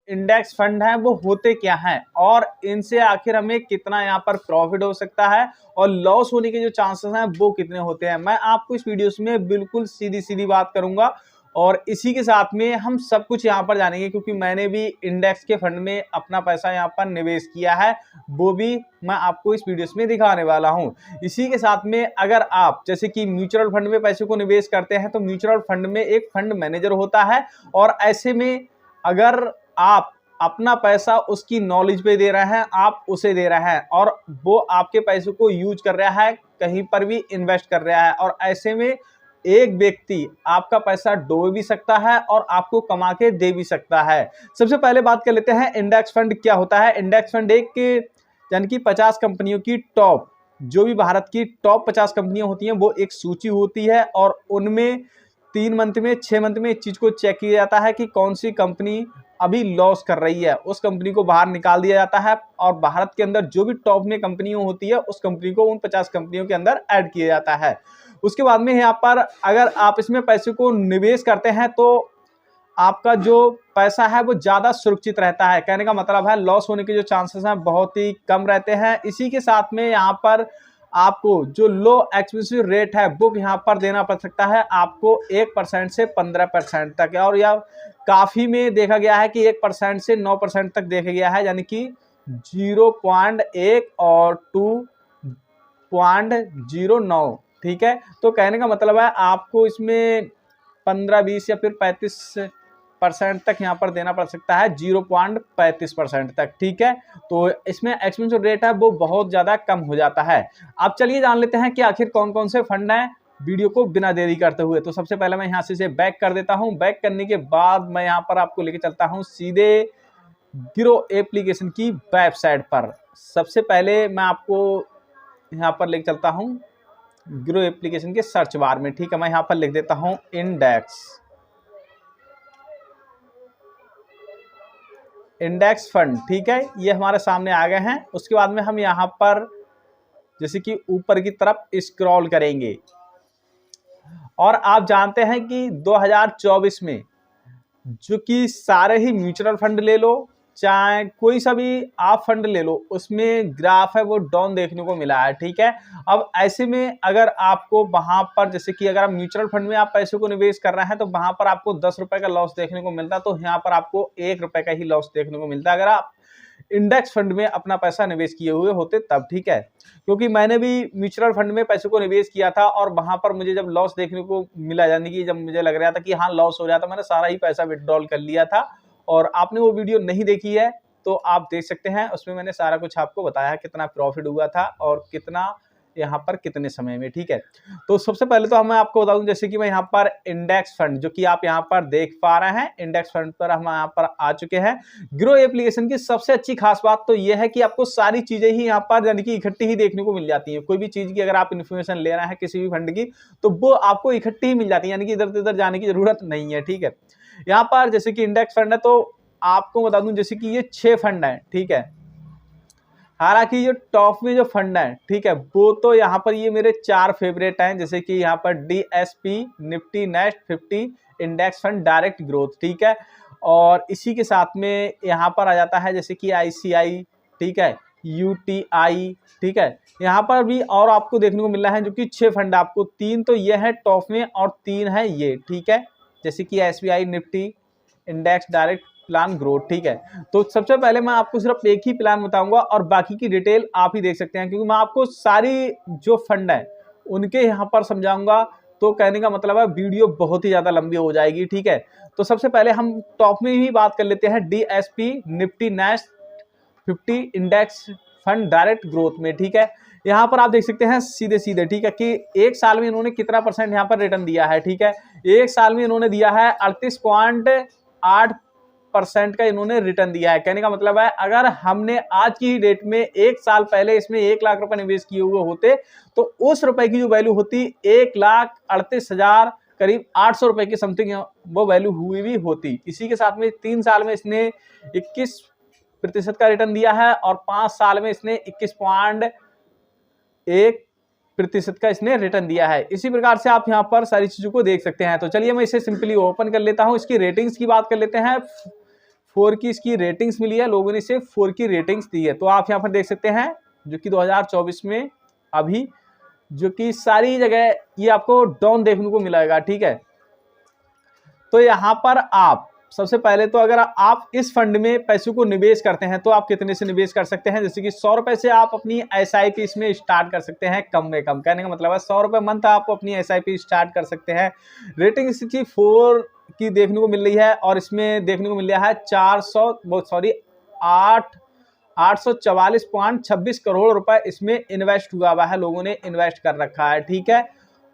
Index fund हैं वो होते क्या हैं और इनसे आखिर हमें कितना यहाँ पर प्रॉफिट हो सकता है और लॉस होने के जो चांसेस हैं वो कितने होते हैं, मैं आपको इस वीडियोस में बिल्कुल सीधी सीधी बात करूंगा और इसी के साथ में हम सब कुछ यहाँ पर जानेंगे, क्योंकि मैंने भी इंडेक्स के फंड में अपना पैसा यहाँ पर निवेश किया है, वो भी मैं आपको इस वीडियोस में दिखाने वाला हूँ। इसी के साथ में अगर आप जैसे कि म्यूचुअल फंड में पैसे को निवेश करते हैं तो म्यूचुअल फंड में एक फंड मैनेजर होता है और ऐसे में अगर आप अपना पैसा उसकी नॉलेज पे दे रहे हैं, आप उसे दे रहे हैं और वो आपके पैसे को यूज कर रहा है, कहीं पर भी इन्वेस्ट कर रहा है, और ऐसे में एक व्यक्ति आपका पैसा डूब भी सकता है और आपको कमा के दे भी सकता है। सबसे पहले बात कर लेते हैं इंडेक्स फंड क्या होता है। इंडेक्स फंड एक यानी कि 50 कंपनियों की टॉप, जो भी भारत की टॉप 50 कंपनियां होती हैं वो एक सूची होती है और उनमें 3 मंथ में 6 मंथ में इस चीज को चेक किया जाता है कि कौन सी कंपनी अभी लॉस कर रही है, उस कंपनी को बाहर निकाल दिया जाता है और भारत के अंदर जो भी टॉप में कंपनियां होती है उस कंपनी को उन 50 कंपनियों के अंदर ऐड किया जाता है। उसके बाद में यहाँ पर अगर आप इसमें पैसे को निवेश करते हैं तो आपका जो पैसा है वो ज्यादा सुरक्षित रहता है, कहने का मतलब है लॉस होने के जो चांसेस हैं बहुत ही कम रहते हैं। इसी के साथ में यहाँ पर आपको जो लो एक्सपेंसिव रेट है वो यहाँ पर देना पड़ सकता है आपको 1% से 15% तक, और यह काफी में देखा गया है कि 1% से 9% तक देखा गया है, यानी कि 0.1 और 2.09। ठीक है, तो कहने का मतलब है आपको इसमें 15-20 या फिर 35% तक यहाँ पर देना पड़ सकता है, 0.35% तक। ठीक है, तो इसमें एक्सपेंसिव रेट है वो बहुत ज्यादा कम हो जाता है। अब चलिए जान लेते हैं कि आखिर कौन कौन से फंड हैं, वीडियो को बिना देरी करते हुए। तो सबसे पहले मैं यहाँ से इसे बैक कर देता हूँ। बैक करने के बाद मैं यहाँ पर आपको लेके चलता हूँ सीधे ग्रो एप्लीकेशन की वेबसाइट पर। सबसे पहले मैं आपको यहाँ पर लेके चलता हूँ ग्रो एप्लीकेशन के सर्च बार में। ठीक है, मैं यहाँ पर लिख देता हूँ इंडेक्स फंड। ठीक है, ये हमारे सामने आ गए हैं। उसके बाद में हम यहाँ पर जैसे कि ऊपर की तरफ स्क्रॉल करेंगे और आप जानते हैं कि 2024 में जो कि सारे ही म्यूचुअल फंड ले लो चाहे कोई सा भी आप फंड ले लो, उसमें ग्राफ है वो डाउन देखने को मिला है। ठीक है, अब ऐसे में अगर आपको वहां पर जैसे कि अगर आप म्यूचुअल फंड में आप पैसे को निवेश कर रहे हैं तो वहां पर आपको 10 रुपए का लॉस देखने को मिलता है, तो यहाँ पर आपको 1 रुपए का ही लॉस देखने को मिलता है अगर आप इंडेक्स फंड में अपना पैसा निवेश किए हुए होते तब। ठीक है, क्योंकि मैंने भी म्यूचुअल फंड में पैसे को निवेश किया था और वहां पर मुझे जब लॉस देखने को मिला, यानी कि जब मुझे लग रहा था कि हाँ लॉस हो रहा था, मैंने सारा ही पैसा विड्रॉल कर लिया था। और आपने वो वीडियो नहीं देखी है तो आप देख सकते हैं, उसमें मैंने सारा कुछ आपको बताया है कितना प्रॉफिट हुआ था और कितना यहाँ पर कितने समय में। ठीक है, तो सबसे पहले तो मैं आपको बता दूं जैसे कि मैं यहाँ पर इंडेक्स फंड जो कि आप यहाँ पर देख पा रहे हैं, इंडेक्स फंड पर हम यहाँ पर आ चुके हैं। ग्रो एप्लीकेशन की सबसे अच्छी खास बात तो ये है कि आपको सारी चीजें ही यहाँ पर यानी कि इकट्ठी ही देखने को मिल जाती है। कोई भी चीज की अगर आप इन्फॉर्मेशन ले रहे हैं किसी भी फंड की तो वो आपको इकट्ठी ही मिल जाती है, यानी कि इधर उधर जाने की जरूरत नहीं है। ठीक है, यहाँ पर जैसे कि इंडेक्स फंड है तो आपको बता दूं जैसे कि ये 6 फंड है। ठीक है, हालांकि ये टॉप में जो फंड है, ठीक है, वो तो यहाँ पर ये मेरे 4 फेवरेट हैं, जैसे कि यहाँ पर DSP Nifty nest 50 index fund direct growth. ठीक है, और इसी के साथ में यहाँ पर आ जाता है जैसे कि ICI, ठीक है, UTI। ठीक है, यहाँ पर भी और आपको देखने को मिल रहा है जो कि 6 फंड, आपको 3 तो ये है टॉप में और 3 है ये। ठीक है, जैसे कि SBI Nifty index direct plan growth. ठीक है, तो सबसे पहले मैं आपको सिर्फ एक ही प्लान बताऊंगा और बाकी की डिटेल आप ही देख सकते हैं, क्योंकि मैं आपको सारी जो फंड है उनके यहाँ पर समझाऊंगा, तो कहने का मतलब है वीडियो बहुत ही ज्यादा लंबी हो जाएगी। ठीक है, तो सबसे पहले हम टॉप में ही बात कर लेते हैं DSP Nifty nest 50 index fund direct growth में। ठीक है, यहाँ पर आप देख सकते हैं सीधे सीधे, ठीक है, कि एक साल में इन्होंने कितना % यहाँ पर रिटर्न दिया है। ठीक है, एक साल में इन्होंने दिया है 38.8% का इन्होंने रिटर्न दिया है। कहने का मतलब है अगर हमने आज की डेट में एक साल पहले इसमें 1 लाख रुपए निवेश किए हुए होते तो उस रुपए की जो वैल्यू होती 1,38,000 करीब 800 रुपए की समथिंग वो वैल्यू हुई भी होती। इसी के साथ में 3 साल में इसने 21% का रिटर्न दिया है और 5 साल में इसने 21.1% का इसने रिटर्न दिया है। इसी प्रकार से आप यहाँ पर सारी चीजों को देख सकते हैं। तो चलिए मैं इसे सिंपली ओपन कर लेता हूँ। इसकी रेटिंग्स की बात कर लेते हैं। 4 की इसकी रेटिंग्स मिली है, लोगों ने इसे 4 की रेटिंग्स दी है। तो आप यहाँ पर देख सकते हैं जो कि 2024 में अभी जो कि सारी जगह ये आपको डाउन देखने को मिलेगा, ठीक है। तो यहाँ पर आप सबसे पहले तो अगर आप इस फंड में पैसों को निवेश करते हैं तो आप कितने से निवेश कर सकते हैं, जैसे कि 100 रुपए से आप अपनी SIP इसमें स्टार्ट कर सकते हैं कम में कम। कहने का मतलब है 100 रुपए मंथ आप अपनी SIP स्टार्ट कर सकते हैं। रेटिंग इसकी 4 की देखने को मिल रही है और इसमें देखने को मिल रहा है 844.26 करोड़ रुपए इसमें इन्वेस्ट हुआ है, लोगों ने इन्वेस्ट कर रखा है, ठीक है।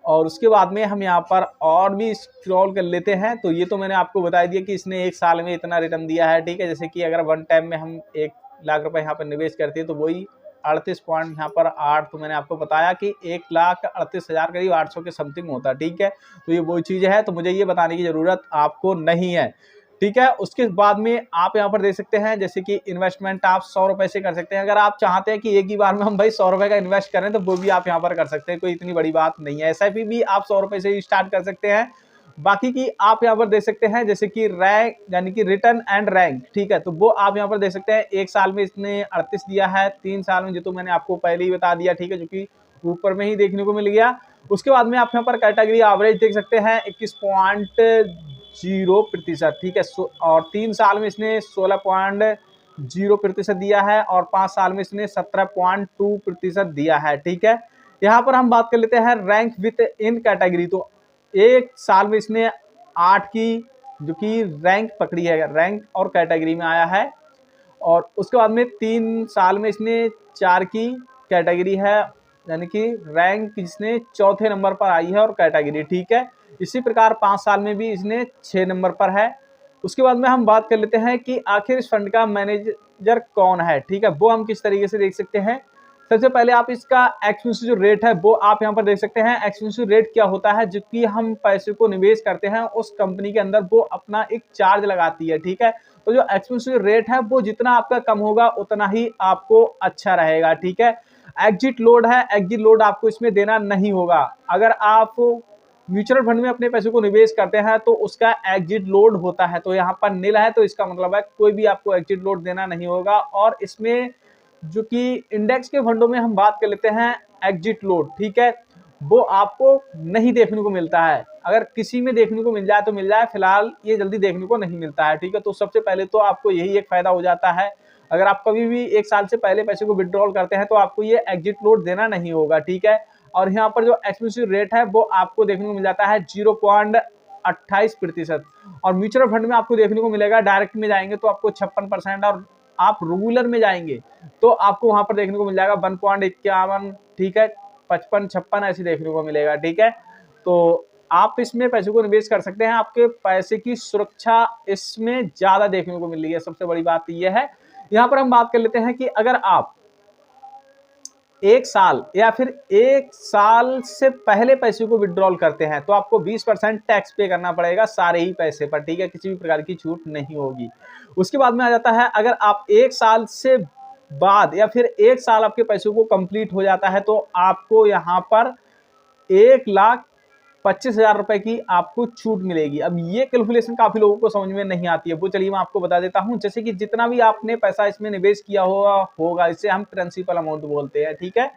और उसके बाद में हम यहाँ पर और भी स्क्रॉल कर लेते हैं। तो ये तो मैंने आपको बता दिया कि इसने 1 साल में इतना रिटर्न दिया है, ठीक है। जैसे कि अगर वन टाइम में हम 1 लाख रुपए यहाँ पर निवेश करते हैं तो वही 38 पॉइंट यहाँ पर 8, तो मैंने आपको बताया कि 1,38,000 करीब 800 के समथिंग होता है, ठीक है। तो ये वही चीज़ है, तो मुझे ये बताने की ज़रूरत आपको नहीं है, ठीक है। उसके बाद में आप यहाँ पर देख सकते हैं जैसे कि इन्वेस्टमेंट आप 100 रुपए से कर सकते हैं। अगर आप चाहते हैं कि एक ही बार में हम भाई 100 रुपए का इन्वेस्ट करें तो वो भी आप यहाँ पर कर सकते हैं, कोई इतनी बड़ी बात नहीं है। SIP भी आप 100 रुपए से ही स्टार्ट कर सकते हैं। बाकी की आप यहाँ पर देख सकते हैं जैसे कि रैंक यानी कि रिटर्न एंड रैंक, ठीक है। तो वो आप यहाँ पर देख सकते हैं 1 साल में इसने 38 दिया है, 3 साल में जो तो मैंने आपको पहले ही बता दिया, ठीक है, जो कि ऊपर में ही देखने को मिल गया। उसके बाद में आप यहाँ पर कैटेगरी एवरेज देख सकते हैं 21.0%, ठीक है। और 3 साल में इसने 16.0% दिया है और 5 साल में इसने 17.2% दिया है, ठीक है। यहाँ पर हम बात कर लेते हैं रैंक विथ इन कैटेगरी। तो 1 साल में इसने 8 की जो कि रैंक पकड़ी है, रैंक और कैटेगरी में आया है। और उसके बाद में 3 साल में इसने 4 की कैटेगरी है, यानी कि रैंक इसने 4थे नंबर पर आई है और कैटेगरी, ठीक है। इसी प्रकार 5 साल में भी इसने 6 नंबर पर है। उसके बाद में हम बात कर लेते हैं कि आखिर इस फंड का मैनेजर कौन है, ठीक है, वो हम किस तरीके से देख सकते हैं। सबसे पहले आप इसका एक्सपेंसिव जो रेट है वो आप यहाँ पर देख सकते हैं। एक्सपेंसिव रेट क्या होता है, जो कि हम पैसे को निवेश करते हैं उस कंपनी के अंदर वो अपना एक चार्ज लगाती है, ठीक है। तो जो एक्सपेंसिव रेट है वो जितना आपका कम होगा उतना ही आपको अच्छा रहेगा, ठीक है। एग्जिट लोड है, एग्जिट लोड आपको इसमें देना नहीं होगा। अगर आप म्यूचुअल फंड में अपने पैसे को निवेश करते हैं तो उसका एग्जिट लोड होता है, तो यहाँ पर नील है, तो इसका मतलब है कोई भी आपको एग्जिट लोड देना नहीं होगा। और इसमें जो कि इंडेक्स के फंडों में हम बात कर लेते हैं एग्जिट लोड, ठीक है, वो आपको नहीं देखने को मिलता है। अगर किसी में देखने को मिल जाए तो मिल जाए, फिलहाल ये जल्दी देखने को नहीं मिलता है, ठीक है। तो सबसे पहले तो आपको यही एक फायदा हो जाता है, अगर आप कभी भी 1 साल से पहले पैसे को विड्रॉल करते हैं तो आपको ये एग्जिट लोड देना नहीं होगा, ठीक है। और यहाँ पर जो एक्सपेंसिव रेट है वो आपको देखने को मिल जाता है 0.28%। और म्यूचुअल फंड में आपको देखने को मिलेगा, डायरेक्ट में जाएंगे तो आपको 56%, और आप रेगुलर में जाएंगे तो आपको वहां पर देखने को मिल जाएगा 1.51, ठीक है, 55, 56 ऐसे देखने को मिलेगा, ठीक है। तो आप इसमें पैसे को निवेश कर सकते हैं, आपके पैसे की सुरक्षा इसमें ज्यादा देखने को मिल रही है, सबसे बड़ी बात यह है। यहाँ पर हम बात कर लेते हैं कि अगर आप 1 साल या फिर 1 साल से पहले पैसे को विड्रॉल करते हैं तो आपको 20% टैक्स पे करना पड़ेगा सारे ही पैसे पर, ठीक है, किसी भी प्रकार की छूट नहीं होगी। उसके बाद में आ जाता है अगर आप 1 साल से बाद या फिर 1 साल आपके पैसों को कंप्लीट हो जाता है तो आपको यहाँ पर 1,25,000 रुपए की आपको छूट मिलेगी। अब ये कैलकुलेशन काफी लोगों को समझ में नहीं आती है, वो चलिए मैं आपको बता देता हूं। जैसे कि जितना भी आपने पैसा इसमें निवेश किया होगा इसे हम प्रिंसिपल अमाउंट बोलते हैं, ठीक है।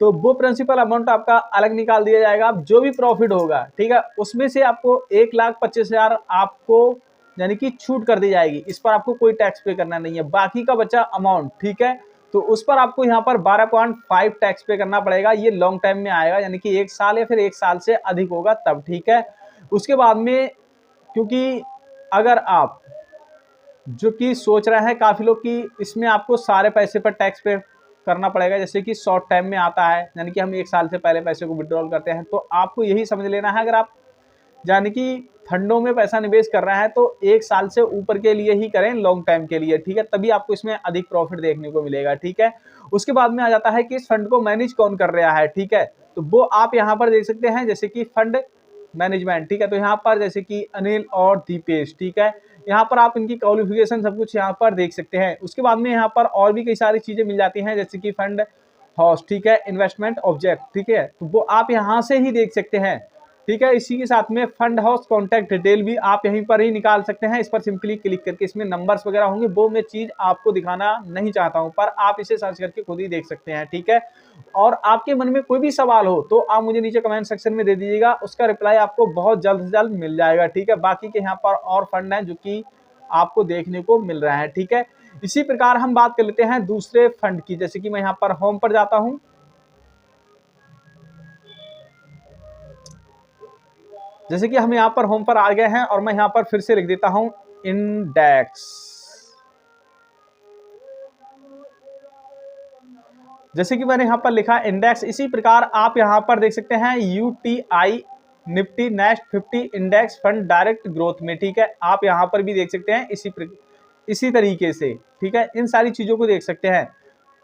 तो वो प्रिंसिपल अमाउंट आपका अलग निकाल दिया जाएगा। अब जो भी प्रॉफिट होगा, ठीक है, उसमें से आपको 1,25,000 आपको यानी कि छूट कर दी जाएगी, इस पर आपको कोई टैक्स पे करना नहीं है। बाकी का बचा अमाउंट, ठीक है, तो उस पर आपको यहाँ पर 12.5 टैक्स पे करना पड़ेगा। ये लॉन्ग टाइम में आएगा, यानी कि 1 साल या फिर 1 साल से अधिक होगा तब, ठीक है। उसके बाद में क्योंकि अगर आप जो कि सोच रहे हैं काफी लोग कि इसमें आपको सारे पैसे पर टैक्स पे करना पड़ेगा, जैसे कि शॉर्ट टाइम में आता है, यानी कि हम 1 साल से पहले पैसे को विड्रॉल करते हैं, तो आपको यही समझ लेना है अगर आप यानी कि फंडों में पैसा निवेश कर रहे हैं तो 1 साल से ऊपर के लिए ही करें, लॉन्ग टाइम के लिए, ठीक है, तभी आपको इसमें अधिक प्रॉफिट देखने को मिलेगा, ठीक है। उसके बाद में आ जाता है कि इस फंड को मैनेज कौन कर रहा है, ठीक है, तो वो आप यहाँ पर देख सकते हैं जैसे कि फंड मैनेजमेंट, ठीक है। तो यहाँ पर जैसे कि अनिल और दीपेश, ठीक है, यहाँ पर आप इनकी क्वालिफिकेशन सब कुछ यहाँ पर देख सकते हैं। उसके बाद में यहाँ पर और भी कई सारी चीजें मिल जाती हैं जैसे कि फंड हाउस, ठीक है, इन्वेस्टमेंट ऑब्जेक्ट, ठीक है, तो वो आप यहाँ से ही देख सकते हैं। ठीक है। इसी के साथ में फंड हाउस कॉन्टैक्ट डिटेल भी आप यहीं पर ही निकाल सकते हैं। इस पर सिंपली क्लिक करके इसमें नंबर्स वगैरह होंगे, वो मैं चीज आपको दिखाना नहीं चाहता हूं, पर आप इसे सर्च करके खुद ही देख सकते हैं। ठीक है। और आपके मन में कोई भी सवाल हो तो आप मुझे नीचे कमेंट सेक्शन में दे दीजिएगा, उसका रिप्लाई आपको बहुत जल्द से जल्द मिल जाएगा। ठीक है। बाकी के यहाँ पर और फंड हैं जो कि आपको देखने को मिल रहा है। ठीक है। इसी प्रकार हम बात कर लेते हैं दूसरे फंड की। जैसे कि मैं यहाँ पर होम पर जाता हूं, जैसे कि हम यहाँ पर होम पर आ गए हैं और मैं यहाँ पर फिर से लिख देता हूं इंडेक्स। जैसे कि मैंने यहाँ पर लिखा इंडेक्स। इसी प्रकार आप यहाँ पर देख सकते हैं UTI Nifty next 50 index fund direct growth में। ठीक है। आप यहाँ पर भी देख सकते हैं इसी तरीके से। ठीक है। इन सारी चीजों को देख सकते हैं।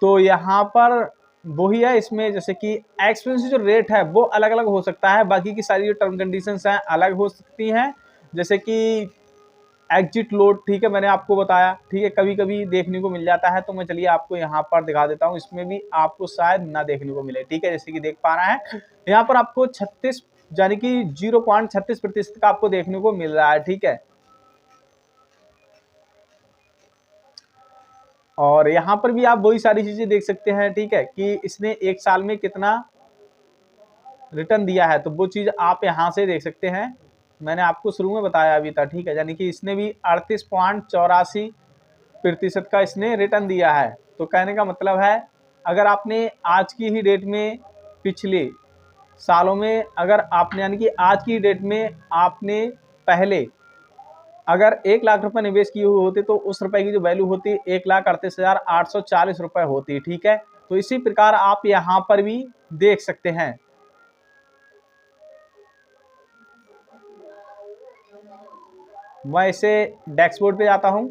तो यहाँ पर वही है, इसमें जैसे कि एक्सपेंसिव जो रेट है वो अलग अलग हो सकता है, बाकी की सारी जो टर्म कंडीशंस हैं अलग हो सकती हैं। जैसे कि एग्जिट लोड, ठीक है, मैंने आपको बताया। ठीक है। कभी कभी देखने को मिल जाता है, तो मैं चलिए आपको यहाँ पर दिखा देता हूँ, इसमें भी आपको शायद ना देखने को मिले। ठीक है। जैसे कि देख पा रहे हैं यहाँ पर आपको 36 यानी कि 0.36% का आपको देखने को मिल रहा है। ठीक है। और यहाँ पर भी आप वही सारी चीजें देख सकते हैं। ठीक है। कि इसने एक साल में कितना रिटर्न दिया है, तो वो चीज आप यहाँ से देख सकते हैं। मैंने आपको शुरू में बताया अभी था। ठीक है। यानी कि इसने भी 38.84% का इसने रिटर्न दिया है। तो कहने का मतलब है, अगर आपने आज की ही डेट में पिछले सालों में अगर आपने यानी कि आज की डेट में आपने पहले अगर 1 लाख रुपए निवेश किए हुए होते तो उस रुपए की जो वैल्यू होती 1,38,840 रुपए होती। ठीक है। तो इसी प्रकार आप यहाँ पर भी देख सकते हैं। मैं इसे डैशबोर्ड पे जाता हूं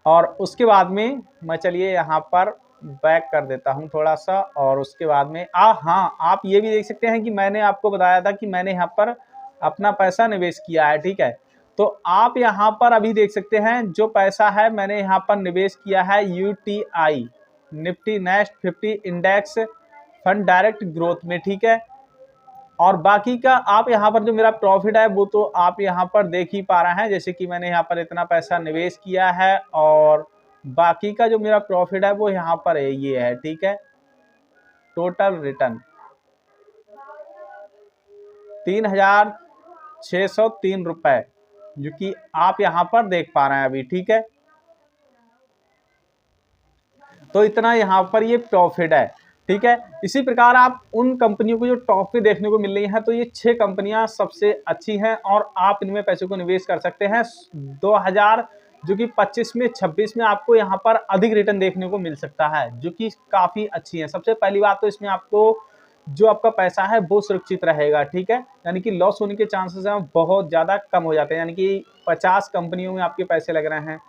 और उसके बाद में मैं चलिए यहाँ पर बैक कर देता हूं थोड़ा सा, और उसके बाद में हाँ, आप ये भी देख सकते हैं कि मैंने आपको बताया था कि मैंने यहाँ पर अपना पैसा निवेश किया है। ठीक है। तो आप यहाँ पर अभी देख सकते हैं जो पैसा है मैंने यहाँ पर निवेश किया है UTI Nifty next 50 index fund direct growth में। ठीक है। और बाकी का आप यहाँ पर जो मेरा प्रॉफिट है वो तो आप यहाँ पर देख ही पा रहे हैं। जैसे कि मैंने यहाँ पर इतना पैसा निवेश किया है और बाकी का जो मेरा प्रॉफिट है वो यहाँ पर है, ये है। ठीक है। टोटल रिटर्न 3,603 रुपए, जो कि आप यहाँ पर देख पा रहे हैं अभी। ठीक है। तो इतना यहाँ पर ये प्रॉफिट है। ठीक है। इसी प्रकार आप उन कंपनियों को जो टॉप पे देखने को मिल रही हैं, तो ये 6 कंपनियां सबसे अच्छी हैं और आप इनमें पैसे को निवेश कर सकते हैं। 2000 जो कि 25 में 26 में आपको यहाँ पर अधिक रिटर्न देखने को मिल सकता है, जो कि काफी अच्छी है। सबसे पहली बात तो इसमें आपको जो आपका पैसा है वो सुरक्षित रहेगा। ठीक है। यानी कि लॉस होने के चांसेस हैं बहुत ज्यादा कम हो जाते हैं। यानी कि 50 कंपनियों में आपके पैसे लग रहे हैं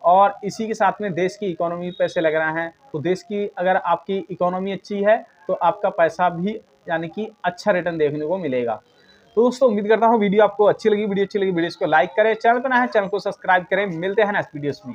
और इसी के साथ में देश की इकोनॉमी पे पैसे लग रहे हैं, तो देश की अगर आपकी इकोनॉमी अच्छी है तो आपका पैसा भी यानी कि अच्छा रिटर्न देखने को मिलेगा। तो दोस्तों उम्मीद करता हूँ वीडियो आपको अच्छी लगी। वीडियो को लाइक करें, चैनल पर नया है चैनल को सब्सक्राइब करें। मिलते हैं नेक्स्ट वीडियोस में।